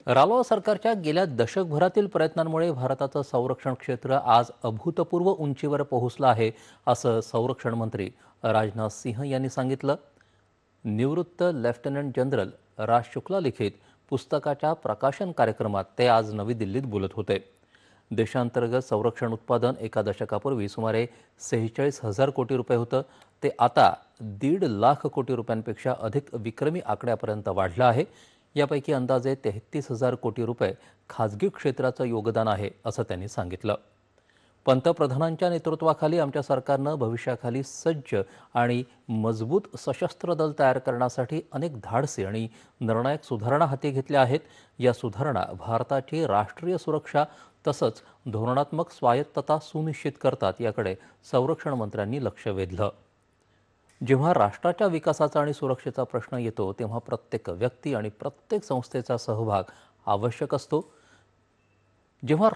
रालोआ सरकारच्या गेल्या दशकभरातील प्रयत्नांमुळे भारताचं संरक्षण क्षेत्र आज अभूतपूर्व उंचीवर पोहोचलं आहे, असं संरक्षण मंत्री राजनाथ सिंह यांनी सांगितलं. निवृत्त लेफ्टनंट जनरल राज शुक्ला लिखित पुस्तकाच्या प्रकाशन कार्यक्रमात ते आज नवी दिल्लीत बोलत होते. देशांतर्गत संरक्षण उत्पादन एका दशकापूर्वी सुमारे 46,000 कोटी रुपये होतं. ते आता 1.5 लाख कोटी रुपयांपेक्षा अधिक विक्रमी आकड्यापर्यंत वाढलं आहे. यापैकी अंदाजे 33,000 कोटी रुपये खाजगी क्षेत्राचं योगदान आहे, असं त्यांनी सांगितलं. पंतप्रधानांच्या नेतृत्वाखाली आमच्या सरकारनं भविष्याखाली सज्ज आणि मजबूत सशस्त्र दल तयार करण्यासाठी अनेक धाडसी आणि निर्णायक सुधारणा हाती घेतल्या आहेत. या सुधारणा भारताची राष्ट्रीय सुरक्षा तसंच धोरणात्मक स्वायत्तता सुनिश्चित करतात, याकडे संरक्षण मंत्र्यांनी लक्ष वेधलं. जेव्हा राष्ट्राच्या विकासाचा आणि सुरक्षेचा प्रश्न येतो तेव्हा प्रत्येक व्यक्ती आणि प्रत्येक संस्थेचा सहभाग आवश्यक असतो. जेव्हा